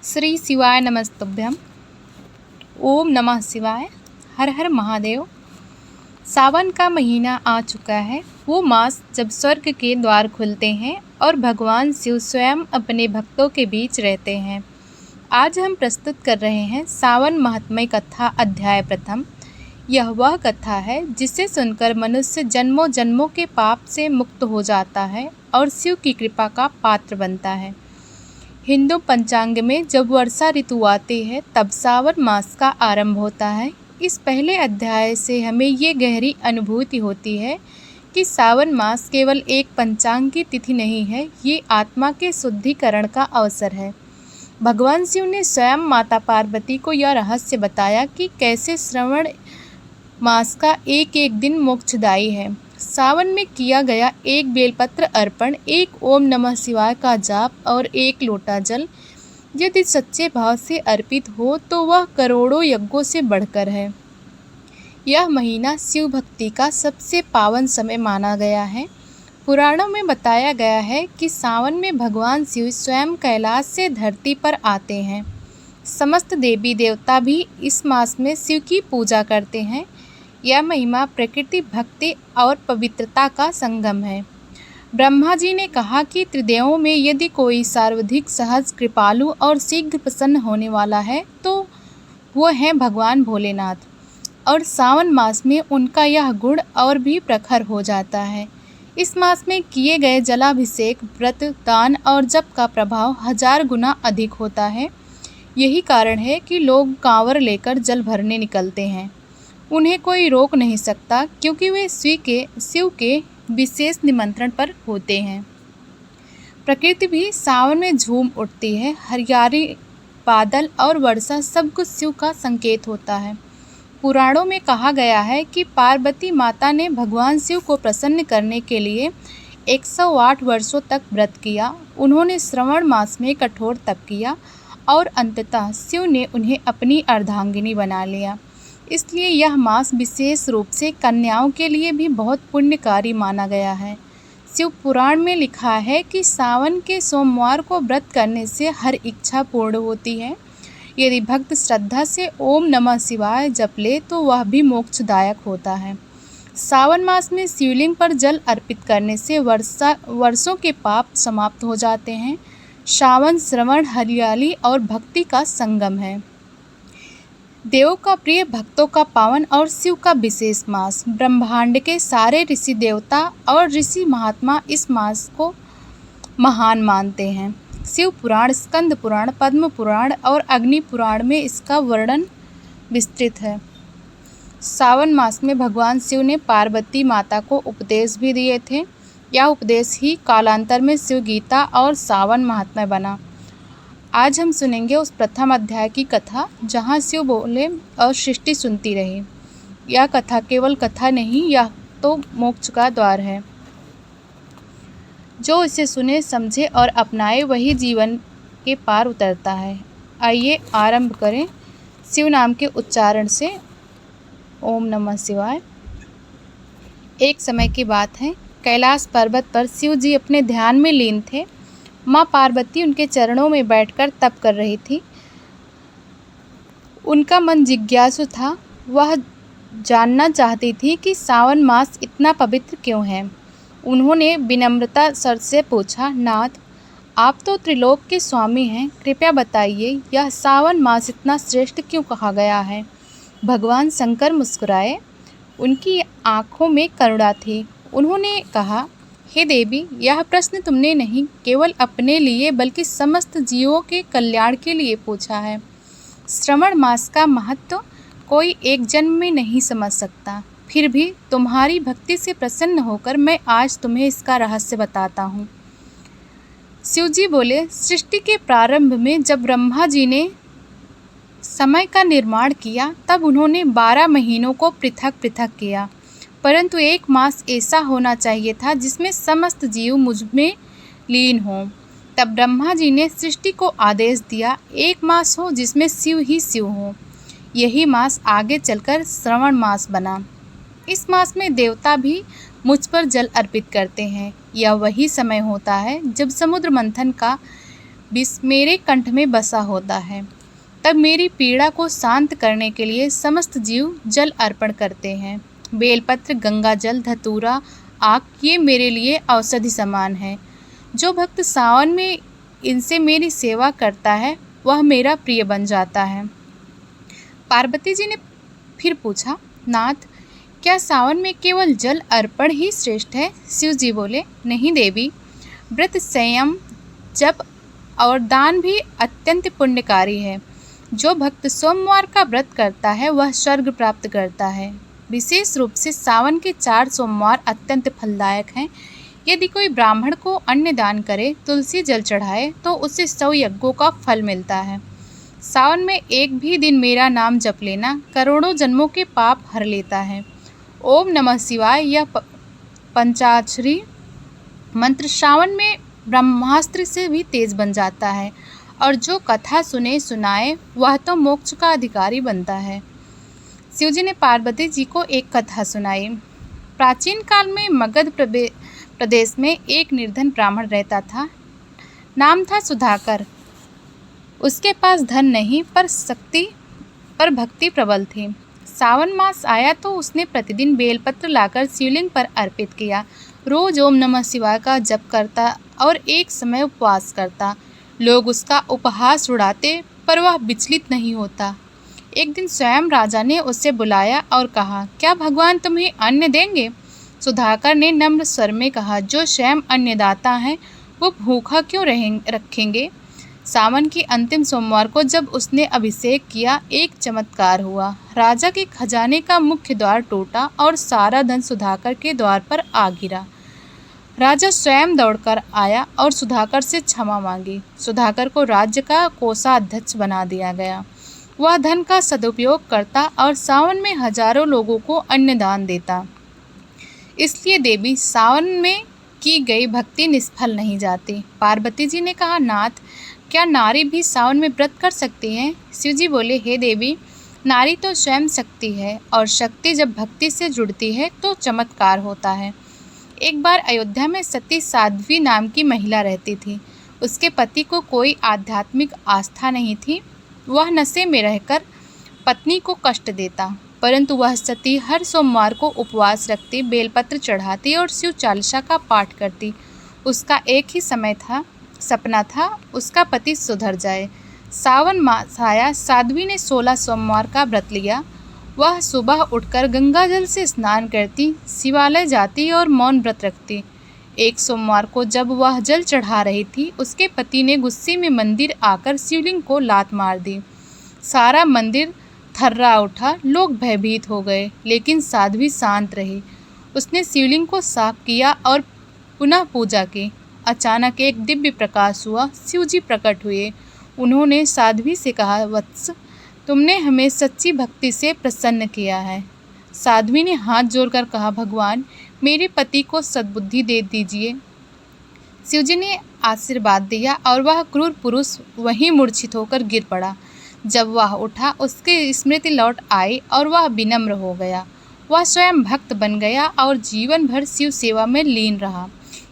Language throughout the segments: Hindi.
श्री शिवाय नमस्तुभ्यम। ओम नमः शिवाय। हर हर महादेव। सावन का महीना आ चुका है, वो मास जब स्वर्ग के द्वार खुलते हैं और भगवान शिव स्वयं अपने भक्तों के बीच रहते हैं। आज हम प्रस्तुत कर रहे हैं सावन महात्म्य कथा अध्याय प्रथम। यह वह कथा है जिसे सुनकर मनुष्य जन्मों जन्मों के पाप से मुक्त हो जाता है और शिव की कृपा का पात्र बनता है। हिंदू पंचांग में जब वर्षा ऋतु आती है तब सावन मास का आरंभ होता है। इस पहले अध्याय से हमें ये गहरी अनुभूति होती है कि सावन मास केवल एक पंचांग की तिथि नहीं है, ये आत्मा के शुद्धिकरण का अवसर है। भगवान शिव ने स्वयं माता पार्वती को यह रहस्य बताया कि कैसे श्रावण मास का एक एक दिन मोक्षदायी है। सावन में किया गया एक बेलपत्र अर्पण, एक ओम नमः शिवाय का जाप और एक लोटा जल यदि सच्चे भाव से अर्पित हो तो वह करोड़ों यज्ञों से बढ़कर है। यह महीना शिव भक्ति का सबसे पावन समय माना गया है। पुराणों में बताया गया है कि सावन में भगवान शिव स्वयं कैलाश से धरती पर आते हैं। समस्त देवी देवता भी इस मास में शिव की पूजा करते हैं। यह महिमा प्रकृति, भक्ति और पवित्रता का संगम है। ब्रह्मा जी ने कहा कि त्रिदेवों में यदि कोई सर्वाधिक सहज, कृपालु और शीघ्र प्रसन्न होने वाला है तो वो है भगवान भोलेनाथ, और सावन मास में उनका यह गुण और भी प्रखर हो जाता है। इस मास में किए गए जलाभिषेक, व्रत, दान और जप का प्रभाव 1000 गुना अधिक होता है। यही कारण है कि लोग कांवर लेकर जल भरने निकलते हैं। उन्हें कोई रोक नहीं सकता क्योंकि वे शिव के विशेष निमंत्रण पर होते हैं। प्रकृति भी सावन में झूम उठती है। हरियाली, बादल और वर्षा सब कुछ शिव का संकेत होता है। पुराणों में कहा गया है कि पार्वती माता ने भगवान शिव को प्रसन्न करने के लिए 108 वर्षों तक व्रत किया। उन्होंने श्रावण मास में कठोर तप किया और अंततः शिव ने उन्हें अपनी अर्धांगिनी बना लिया। इसलिए यह मास विशेष रूप से कन्याओं के लिए भी बहुत पुण्यकारी माना गया है। शिव पुराण में लिखा है कि सावन के सोमवार को व्रत करने से हर इच्छा पूर्ण होती है। यदि भक्त श्रद्धा से ओम नमः शिवाय जप ले तो वह भी मोक्षदायक होता है। सावन मास में शिवलिंग पर जल अर्पित करने से वर्षों के पाप समाप्त हो जाते हैं। सावन श्रवण, हरियाली और भक्ति का संगम है। देवों का प्रिय, भक्तों का पावन और शिव का विशेष मास। ब्रह्मांड के सारे ऋषि देवता और ऋषि महात्मा इस मास को महान मानते हैं। शिव पुराण, स्कंद पुराण, पद्म पुराण और अग्नि पुराण में इसका वर्णन विस्तृत है। सावन मास में भगवान शिव ने पार्वती माता को उपदेश भी दिए थे। यह उपदेश ही कालांतर में शिव गीता और सावन महात्म्य बना। आज हम सुनेंगे उस प्रथम अध्याय की कथा जहाँ शिव बोले और सृष्टि सुनती रही। यह कथा केवल कथा नहीं, यह तो मोक्ष का द्वार है। जो इसे सुने, समझे और अपनाए वही जीवन के पार उतरता है। आइए आरंभ करें शिव नाम के उच्चारण से। ओम नमः शिवाय। एक समय की बात है, कैलाश पर्वत पर शिव जी अपने ध्यान में लीन थे। माँ पार्वती उनके चरणों में बैठकर तप कर रही थी। उनका मन जिज्ञासु था। वह जानना चाहती थी कि सावन मास इतना पवित्र क्यों है। उन्होंने विनम्रता सर से पूछा, नाथ, आप तो त्रिलोक के स्वामी हैं, कृपया बताइए यह सावन मास इतना श्रेष्ठ क्यों कहा गया है। भगवान शंकर मुस्कुराए। उनकी आँखों में करुणा थी। उन्होंने कहा, हे देवी, यह प्रश्न तुमने नहीं केवल अपने लिए बल्कि समस्त जीवों के कल्याण के लिए पूछा है। श्रावण मास का महत्व कोई एक जन्म में नहीं समझ सकता, फिर भी तुम्हारी भक्ति से प्रसन्न होकर मैं आज तुम्हें इसका रहस्य बताता हूँ। शिवजी बोले, सृष्टि के प्रारंभ में जब ब्रह्मा जी ने समय का निर्माण किया तब उन्होंने 12 महीनों को पृथक पृथक किया, परंतु एक मास ऐसा होना चाहिए था जिसमें समस्त जीव मुझ में लीन हों। तब ब्रह्मा जी ने सृष्टि को आदेश दिया, एक मास हो जिसमें शिव ही शिव हो। यही मास आगे चलकर श्रावण मास बना। इस मास में देवता भी मुझ पर जल अर्पित करते हैं। यह वही समय होता है जब समुद्र मंथन का विष मेरे कंठ में बसा होता है। तब मेरी पीड़ा को शांत करने के लिए समस्त जीव जल अर्पण करते हैं। बेलपत्र, गंगा जल, धतूरा, आग ये मेरे लिए औषधि समान है। जो भक्त सावन में इनसे मेरी सेवा करता है वह मेरा प्रिय बन जाता है। पार्वती जी ने फिर पूछा, नाथ, क्या सावन में केवल जल अर्पण ही श्रेष्ठ है? शिव जी बोले, नहीं देवी, व्रत, संयम, जप और दान भी अत्यंत पुण्यकारी है। जो भक्त सोमवार का व्रत करता है वह स्वर्ग प्राप्त करता है। विशेष रूप से सावन के 4 सोमवार अत्यंत फलदायक हैं। यदि कोई ब्राह्मण को अन्न दान करे, तुलसी जल चढ़ाए तो उसे 100 यज्ञों का फल मिलता है। सावन में एक भी दिन मेरा नाम जप लेना करोड़ों जन्मों के पाप हर लेता है। ओम नमः शिवाय यह पंचाक्षरी मंत्र श्रावण में ब्रह्मास्त्र से भी तेज बन जाता है और जो कथा सुनाए वह तो मोक्ष का अधिकारी बनता है। शिवजी ने पार्वती जी को एक कथा सुनाई। प्राचीन काल में मगध प्रदेश में एक निर्धन ब्राह्मण रहता था। नाम था सुधाकर। उसके पास धन नहीं पर भक्ति प्रबल थी। सावन मास आया तो उसने प्रतिदिन बेलपत्र लाकर शिवलिंग पर अर्पित किया। रोज ओम नमः शिवाय का जप करता और एक समय उपवास करता। लोग उसका उपहास उड़ाते पर वह विचलित नहीं होता। एक दिन स्वयं राजा ने उसे बुलाया और कहा, क्या भगवान तुम्हें अन्न देंगे? सुधाकर ने नम्र स्वर में कहा, जो स्वयं अन्नदाता हैं वो भूखा क्यों रखेंगे? सावन की अंतिम सोमवार को जब उसने अभिषेक किया, एक चमत्कार हुआ। राजा के खजाने का मुख्य द्वार टूटा और सारा धन सुधाकर के द्वार पर आ गिरा। राजा स्वयं दौड़कर आया और सुधाकर से क्षमा मांगी। सुधाकर को राज्य का कोषाध्यक्ष बना दिया गया। वह धन का सदुपयोग करता और सावन में हजारों लोगों को अन्नदान देता। इसलिए देवी, सावन में की गई भक्ति निष्फल नहीं जाती। पार्वती जी ने कहा, नाथ, क्या नारी भी सावन में व्रत कर सकती हैं? शिव जी बोले, हे देवी, नारी तो स्वयं शक्ति है और शक्ति जब भक्ति से जुड़ती है तो चमत्कार होता है। एक बार अयोध्या में सती साध्वी नाम की महिला रहती थी। उसके पति को कोई आध्यात्मिक आस्था नहीं थी। वह नशे में रहकर पत्नी को कष्ट देता, परंतु वह सती हर सोमवार को उपवास रखती, बेलपत्र चढ़ाती और शिव चालीसा का पाठ करती। उसका एक ही सपना था, उसका पति सुधर जाए। सावन मास आया। साध्वी ने 16 सोमवार का व्रत लिया। वह सुबह उठकर गंगा जल से स्नान करती, शिवालय जाती और मौन व्रत रखती। एक सोमवार को जब वह जल चढ़ा रही थी, उसके पति ने गुस्से में मंदिर आकर शिवलिंग को लात मार दी। सारा मंदिर थर्रा उठा। लोग भयभीत हो गए, लेकिन साध्वी शांत रही। उसने शिवलिंग को साफ किया और पुनः पूजा की। अचानक एक दिव्य प्रकाश हुआ। शिवजी प्रकट हुए। उन्होंने साध्वी से कहा, वत्स, तुमने हमें सच्ची भक्ति से प्रसन्न किया है। साध्वी ने हाथ जोड़कर कहा, भगवान, मेरे पति को सद्बुद्धि दे दीजिए। शिवजी ने आशीर्वाद दिया और वह क्रूर पुरुष वहीं मूर्छित होकर गिर पड़ा। जब वह उठा, उसकी स्मृति लौट आई और वह विनम्र हो गया। वह स्वयं भक्त बन गया और जीवन भर शिव सेवा में लीन रहा।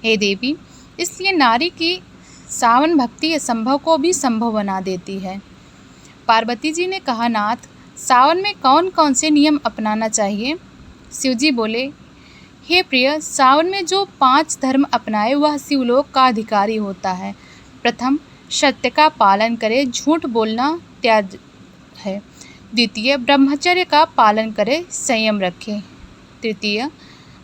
हे देवी, इसलिए नारी की सावन भक्ति असंभव को भी संभव बना देती है। पार्वती जी ने कहा, नाथ, सावन में कौन कौन से नियम अपनाना चाहिए? शिवजी बोले, हे प्रिय, सावन में जो 5 धर्म अपनाए वह शिवलोक का अधिकारी होता है। प्रथम, सत्य का पालन करे, झूठ बोलना त्याग है। द्वितीय, ब्रह्मचर्य का पालन करे, संयम रखे। तृतीय,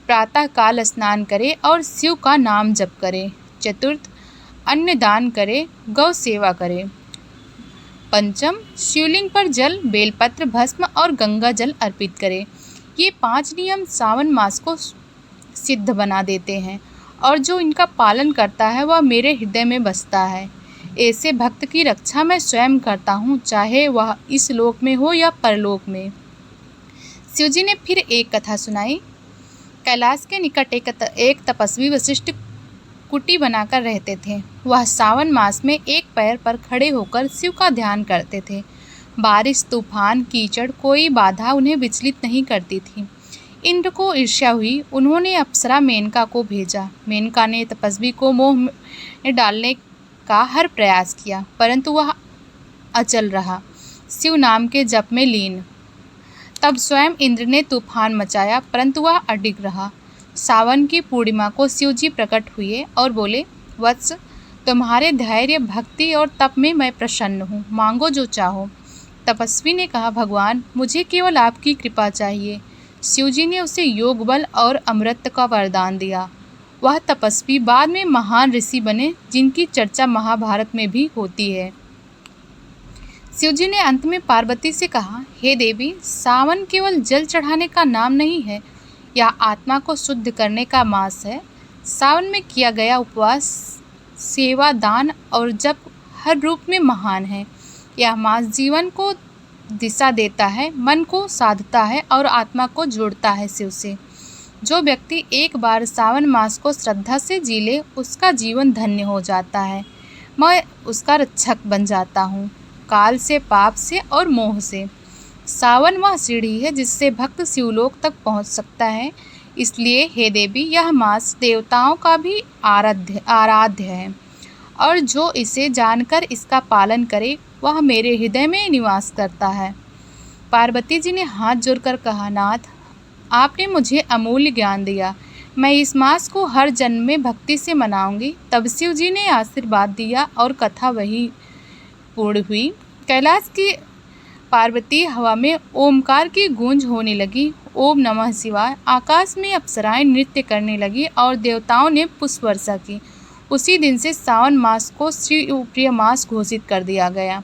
प्रातः काल स्नान करे और शिव का नाम जप करे। चतुर्थ, अन्न दान करे, गौ सेवा करे। पंचम, शिवलिंग पर जल, बेलपत्र, भस्म और गंगा जल अर्पित करे। ये 5 नियम सावन मास को सिद्ध बना देते हैं और जो इनका पालन करता है वह मेरे हृदय में बसता है। ऐसे भक्त की रक्षा मैं स्वयं करता हूँ, चाहे वह इस लोक में हो या परलोक में। शिवजी ने फिर एक कथा सुनाई। कैलाश के निकट एक तपस्वी वशिष्ठ कुटी बनाकर रहते थे। वह सावन मास में एक पैर पर खड़े होकर शिव का ध्यान करते थे। बारिश, तूफान, कीचड़, कोई बाधा उन्हें विचलित नहीं करती थी। इंद्र को ईर्ष्या हुई। उन्होंने अप्सरा मेनका को भेजा। मेनका ने तपस्वी को मोह में डालने का हर प्रयास किया, परंतु वह अचल रहा, शिव नाम के जप में लीन। तब स्वयं इंद्र ने तूफान मचाया, परंतु वह अडिग रहा। सावन की पूर्णिमा को शिव जी प्रकट हुए और बोले, वत्स, तुम्हारे धैर्य, भक्ति और तप में मैं प्रसन्न हूँ, मांगो जो चाहो। तपस्वी ने कहा, भगवान, मुझे केवल आपकी कृपा चाहिए। शिव जी ने उसे योग बल और अमृत का वरदान दिया। वह तपस्वी बाद में महान ऋषि बने, जिनकी चर्चा महाभारत में भी होती है। शिव जी ने अंत में पार्वती से कहा, हे देवी, सावन केवल जल चढ़ाने का नाम नहीं है, यह आत्मा को शुद्ध करने का मास है। सावन में किया गया उपवास, सेवा, दान और जप हर रूप में महान है। यह मास जीवन को दिशा देता है, मन को साधता है और आत्मा को जोड़ता है शिव से। जो व्यक्ति एक बार सावन मास को श्रद्धा से जी ले, उसका जीवन धन्य हो जाता है। मैं उसका रक्षक बन जाता हूँ, काल से, पाप से और मोह से। सावन वह सीढ़ी है जिससे भक्त शिवलोक तक पहुँच सकता है। इसलिए हे देवी, यह मास देवताओं का भी आराध्य है, और जो इसे जानकर इसका पालन करे, वह मेरे हृदय में निवास करता है। पार्वती जी ने हाथ जोड़कर कहा, नाथ, आपने मुझे अमूल्य ज्ञान दिया, मैं इस मास को हर जन्म में भक्ति से मनाऊंगी। तब शिव जी ने आशीर्वाद दिया और कथा वही पूर्ण हुई। कैलाश की पार्वती हवा में ओमकार की गूंज होने लगी। ओम नमः शिवाय। आकाश में अप्सराएं नृत्य करने लगी और देवताओं ने पुष्प वर्षा की। उसी दिन से सावन मास को शिव प्रिय मास घोषित कर दिया गया।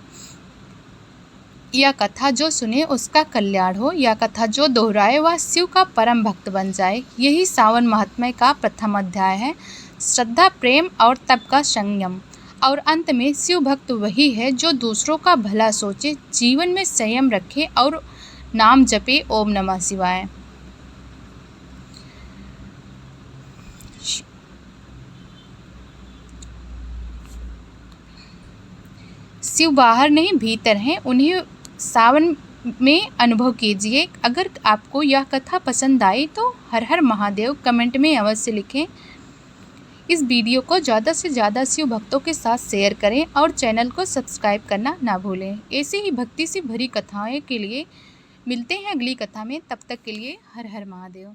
यह कथा जो सुने उसका कल्याण हो, यह कथा जो दोहराए वह शिव का परम भक्त बन जाए। यही सावन महात्म्य का प्रथम अध्याय है, श्रद्धा, प्रेम और तप का संयम। और अंत में शिव भक्त वही है जो दूसरों का भला सोचे, जीवन में संयम रखे और नाम जपे। ओम नमः शिवाय। शिव बाहर नहीं भीतर हैं, उन्हें सावन में अनुभव कीजिए। अगर आपको यह कथा पसंद आई तो हर हर महादेव कमेंट में अवश्य लिखें। इस वीडियो को ज़्यादा से ज़्यादा शिव भक्तों के साथ शेयर करें और चैनल को सब्सक्राइब करना ना भूलें। ऐसे ही भक्ति से भरी कथाओं के लिए मिलते हैं अगली कथा में। तब तक के लिए हर हर महादेव।